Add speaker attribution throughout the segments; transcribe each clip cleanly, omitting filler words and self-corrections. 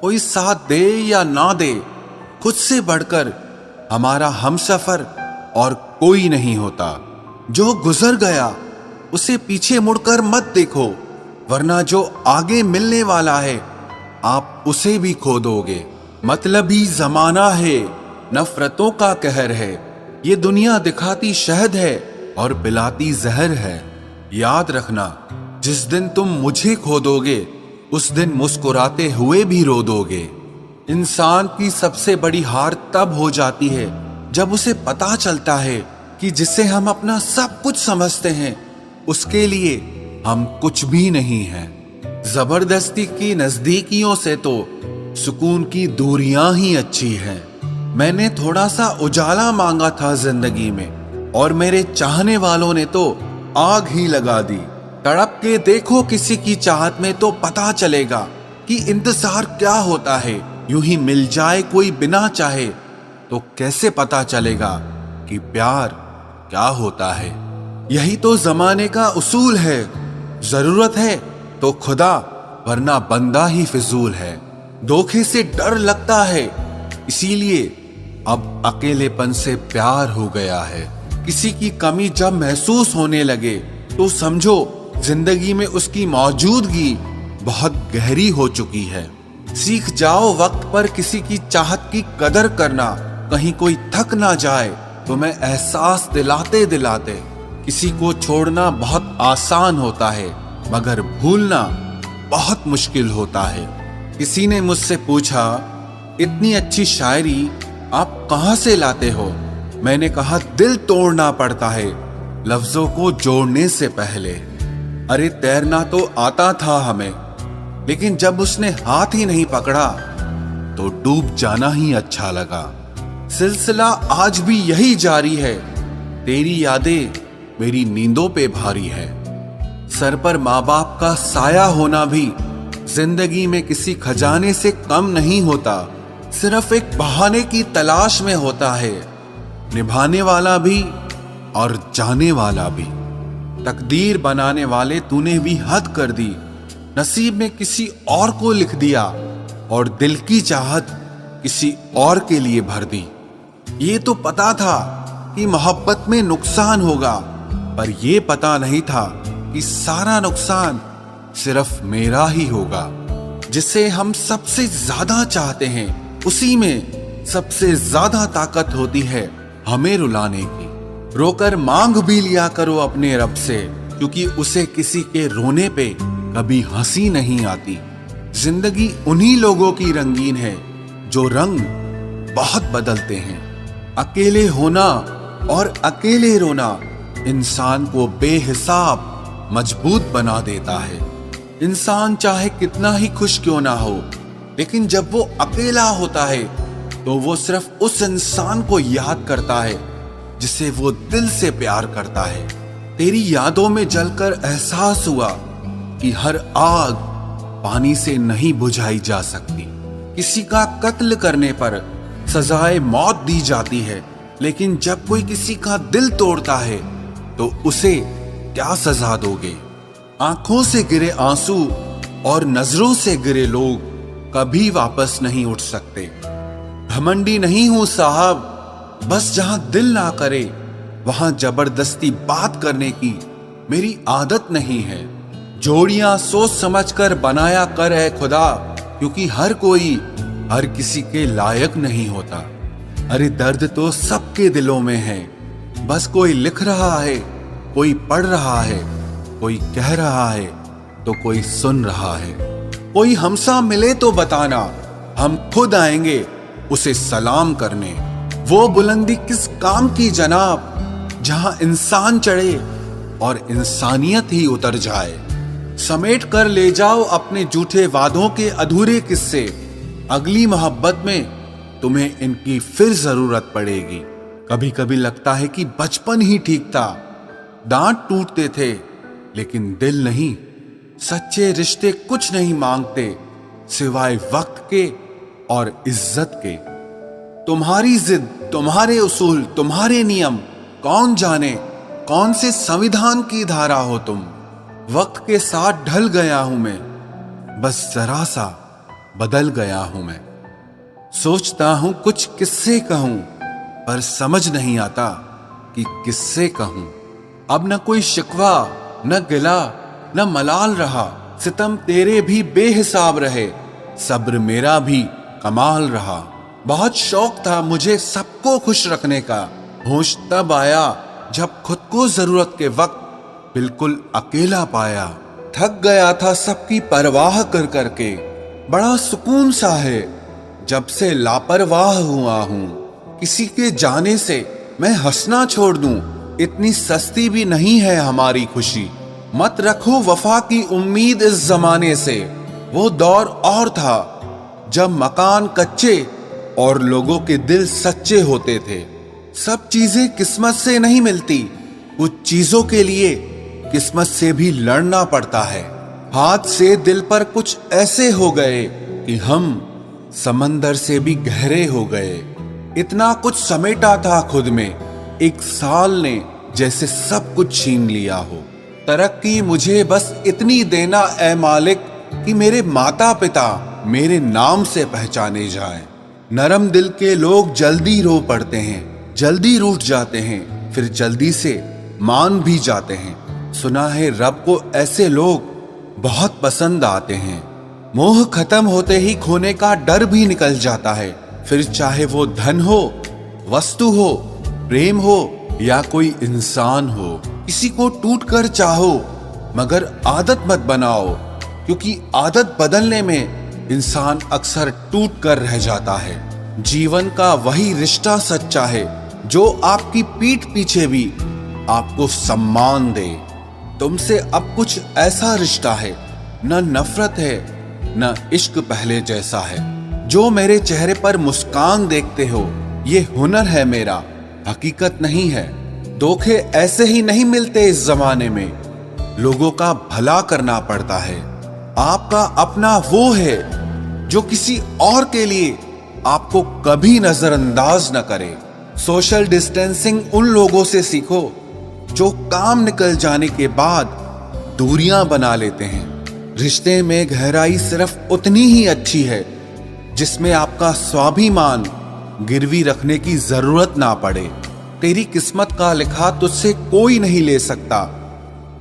Speaker 1: कोई साथ दे या ना दे, खुद से बढ़कर हमारा हमसफर और कोई नहीं होता। जो गुजर गया उसे पीछे मुड़कर मत देखो, वरना जो आगे मिलने वाला है आप उसे भी खो दोगे। मतलबी जमाना है, नफरतों का कहर है, ये दुनिया दिखाती शहद है और पिलाती जहर है। याद रखना, जिस दिन तुम मुझे खो दोगे उस दिन मुस्कुराते हुए भी रो दोगे। इंसान की सबसे बड़ी हार तब हो जाती है जब उसे पता चलता है कि जिसे हम अपना सब कुछ समझते हैं उसके लिए हम कुछ भी नहीं हैं। जबरदस्ती की नजदीकियों से तो सुकून की दूरियां ही अच्छी हैं। मैंने थोड़ा सा उजाला मांगा था जिंदगी में और मेरे चाहने वालों ने तो आग ही लगा दी। तड़प के देखो किसी की चाहत में तो पता चलेगा कि इंतजार क्या होता है। यूं ही मिल जाए कोई बिना चाहे तो कैसे पता चलेगा कि प्यार क्या होता है। यही तो जमाने का उसूल है। जरूरत है तो खुदा, वरना बंदा ही फिजूल है। धोखे से डर लगता है, इसीलिए अब अकेलेपन से प्यार हो गया है। किसी की कमी जब महसूस होने लगे तो समझो जिंदगी में उसकी मौजूदगी बहुत गहरी हो चुकी है। सीख जाओ वक्त पर किसी की चाहत की कदर करना, कहीं कोई थक ना जाए तुम्हें एहसास दिलाते दिलाते। किसी को छोड़ना बहुत आसान होता है मगर भूलना बहुत मुश्किल होता है। किसी ने मुझसे पूछा, इतनी अच्छी शायरी आप कहां से लाते हो? मैंने कहा, दिल तोड़ना पड़ता है लफ्जों को जोड़ने से पहले। अरे तैरना तो आता था हमें, लेकिन जब उसने हाथ ही नहीं पकड़ा तो डूब जाना ही अच्छा लगा। सिलसिला आज भी यही जारी है, तेरी यादें मेरी नींदों पे भारी है। सर पर माँ बाप का साया होना भी जिंदगी में किसी खजाने से कम नहीं होता। सिर्फ एक बहाने की तलाश में होता है, निभाने वाला भी और जाने वाला भी। तकदीर बनाने वाले तूने भी हद कर दी, नसीब में किसी और को लिख दिया और दिल की चाहत किसी और के लिए भर दी। ये तो पता था कि मोहब्बत में नुकसान होगा, पर यह पता नहीं था कि सारा नुकसान सिर्फ मेरा ही होगा। जिसे हम सबसे ज्यादा चाहते हैं उसी में सबसे ज्यादा ताकत होती है हमें रुलाने की। रोकर मांग भी लिया करो अपने रब से, क्योंकि उसे किसी के रोने पे कभी हंसी नहीं आती। जिंदगी उन्हीं लोगों की रंगीन है जो रंग बहुत बदलते हैं। अकेले होना और अकेले रोना इंसान को बेहिसाब मजबूत बना देता है। इंसान चाहे कितना ही खुश क्यों ना हो, लेकिन जब वो अकेला होता है तो वो सिर्फ उस इंसान को याद करता है जिसे वो दिल से प्यार करता है। तेरी यादों में जलकर एहसास हुआ कि हर आग पानी से नहीं बुझाई जा सकती। किसी का कत्ल करने पर सजाए मौत दी जाती है, लेकिन जब कोई किसी का दिल तोड़ता है तो उसे क्या सजा दोगे? आंखों से गिरे आंसू और नजरों से गिरे लोग कभी वापस नहीं उठ सकते। घमंडी नहीं हूं साहब, बस जहां दिल ना करे वहां जबरदस्ती बात करने की मेरी आदत नहीं है। जोड़ियां सोच समझकर बनाया कर है खुदा, क्योंकि हर कोई हर किसी के लायक नहीं होता। अरे दर्द तो सबके दिलों में है, बस कोई लिख रहा है, कोई पढ़ रहा है, कोई कह रहा है तो कोई सुन रहा है। कोई हमसा मिले तो बताना, हम खुद आएंगे उसे सलाम करने। वो बुलंदी किस काम की जनाब, जहां इंसान चढ़े और इंसानियत ही उतर जाए। समेट कर ले जाओ अपने झूठे वादों के अधूरे किस्से। अगली मोहब्बत में तुम्हें इनकी फिर जरूरत पड़ेगी। कभी कभी लगता है कि बचपन ही ठीक था। दांत टूटते थे लेकिन दिल नहीं। सच्चे रिश्ते कुछ नहीं मांगते सिवाय वक्त के और इज्जत के। तुम्हारी जिद, तुम्हारे उसूल, तुम्हारे नियम, कौन जाने कौन से संविधान की धारा हो तुम। वक्त के साथ ढल गया हूं मैं, बस जरा सा बदल गया हूं मैं। सोचता हूं कुछ किससे कहूं, पर समझ नहीं आता कि किससे कहूं। अब न कोई शिकवा, न गिला, न मलाल रहा। सितम तेरे भी बेहिसाब रहे, सब्र मेरा भी कमाल रहा। बहुत शौक था मुझे सबको खुश रखने का। होश तब आया जब खुद को जरूरत के वक्त बिल्कुल अकेला पाया। थक गया था सबकी परवाह कर करके। बड़ा सुकून सा है जब से लापरवाह हुआ हूं। किसी के जाने से मैं हंसना छोड़ दूं, इतनी सस्ती भी नहीं है हमारी खुशी। मत रखो वफा की उम्मीद इस जमाने से। वो दौर और था जब मकान कच्चे और लोगों के दिल सच्चे होते थे। सब चीजें किस्मत से नहीं मिलती, कुछ चीजों के लिए किस्मत से भी लड़ना पड़ता है। हाथ से दिल पर कुछ ऐसे हो गए कि हम समंदर से भी गहरे हो गए। इतना कुछ समेटा था खुद में, एक साल ने जैसे सब कुछ छीन लिया हो। तरक्की मुझे बस इतनी देना ऐ मालिक कि मेरे माता पिता मेरे नाम से पहचाने जाएं। नरम दिल के लोग जल्दी रो पड़ते हैं, जल्दी रूठ जाते हैं, फिर जल्दी से मान भी जाते हैं। सुना है रब को ऐसे लोग बहुत पसंद आते हैं। मोह खत्म होते ही खोने का डर भी निकल जाता है। फिर चाहे वो धन हो, वस्तु हो, प्रेम हो या कोई इंसान हो। किसी को टूट कर चाहो मगर आदत मत बनाओ, क्योंकि आदत बदलने में इंसान अक्सर टूट कर रह जाता है। जीवन का वही रिश्ता सच्चा है जो आपकी पीठ पीछे भी आपको सम्मान दे। तुमसे अब कुछ ऐसा रिश्ता है, न नफरत है न इश्क पहले जैसा है। जो मेरे चेहरे पर मुस्कान देखते हो ये हुनर है मेरा, हकीकत नहीं है। धोखे ऐसे ही नहीं मिलते इस जमाने में, लोगों का भला करना पड़ता है। आपका अपना वो है जो किसी और के लिए आपको कभी नजरअंदाज न करे। सोशल डिस्टेंसिंग उन लोगों से सीखो जो काम निकल जाने के बाद दूरियां बना लेते हैं। रिश्ते में गहराई सिर्फ उतनी ही अच्छी है जिसमें आपका स्वाभिमान गिरवी रखने की जरूरत ना पड़े। तेरी किस्मत का लिखा तुझसे कोई नहीं ले सकता।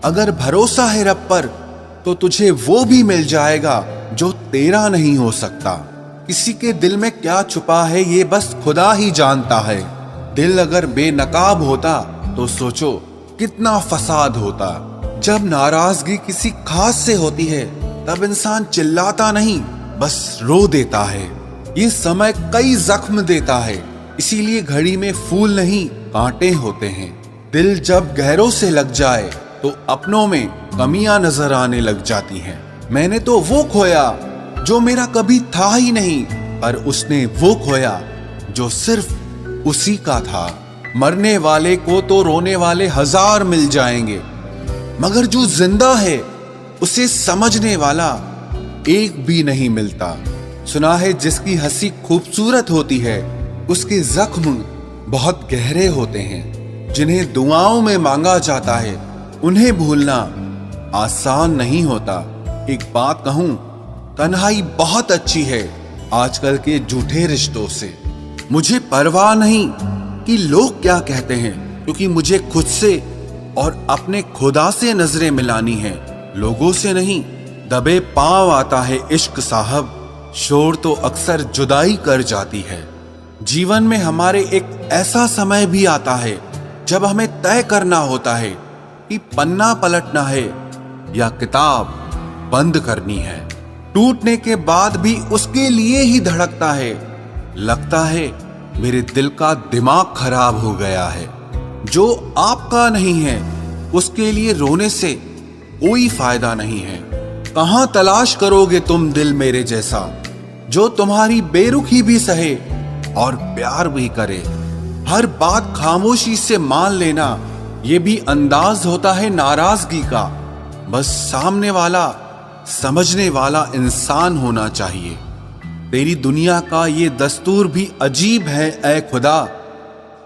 Speaker 1: अगर भरोसा है रब पर तो तुझे वो भी मिल जाएगा जो तेरा नहीं हो सकता। किसी के दिल में क्या छुपा है ये बस खुदा ही जानता है। दिल अगर बेनकाब होता तो सोचो कितना फसाद होता। जब नाराजगी किसी खास से होती है तब इंसान चिल्लाता नहीं, बस रो देता है। ये समय कई जख्म देता है, इसीलिए घड़ी में फूल नहीं कांटे होते हैं। दिल जब गहरों से लग जाए तो अपनों में कमियां नजर आने लग जाती हैं। मैंने तो वो खोया जो मेरा कभी था ही नहीं, पर उसने वो खोया जो सिर्फ उसी का था। मरने वाले को तो रोने वाले हजार मिल जाएंगे, मगर जो जिंदा है उसे समझने वाला एक भी नहीं मिलता। सुना है जिसकी हंसी खूबसूरत होती है उसके जख्म बहुत गहरे होते हैं। जिन्हें दुआओं में मांगा जाता है उन्हें भूलना आसान नहीं होता। एक बात कहूं, तन्हाई बहुत अच्छी है आजकल के झूठे रिश्तों से। मुझे परवाह नहीं कि लोग क्या कहते हैं, क्योंकि मुझे खुद से और अपने खुदा से नजरें मिलानी है, लोगों से नहीं। दबे पांव आता है इश्क साहब, शोर तो अक्सर जुदाई कर जाती है। जीवन में हमारे एक ऐसा समय भी आता है जब हमें तय करना होता है कि पन्ना पलटना है या किताब बंद करनी है। टूटने के बाद भी उसके लिए ही धड़कता है। लगता है मेरे दिल का दिमाग खराब हो गया है। जो आपका नहीं है उसके लिए रोने से कोई फायदा नहीं है। कहां तलाश करोगे तुम दिल मेरे जैसा जो तुम्हारी बेरुखी भी सहे और प्यार भी करे। हर बात खामोशी से मान लेना ये भी अंदाज होता है नाराजगी का। बस सामने वाला समझने वाला इंसान होना चाहिए। तेरी दुनिया का ये दस्तूर भी अजीब है ऐ खुदा।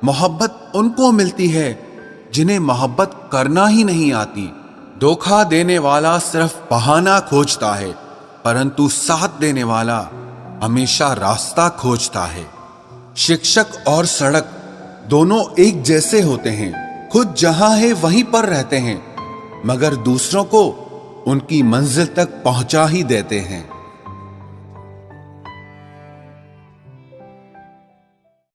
Speaker 1: मोहब्बत उनको मिलती है जिन्हें मोहब्बत करना ही नहीं आती। धोखा देने वाला सिर्फ बहाना खोजता है, परंतु साथ देने वाला हमेशा रास्ता खोजता है। शिक्षक और सड़क दोनों एक जैसे होते हैं, खुद जहां है वहीं पर रहते हैं, मगर दूसरों को उनकी मंजिल तक पहुंचा ही देते हैं।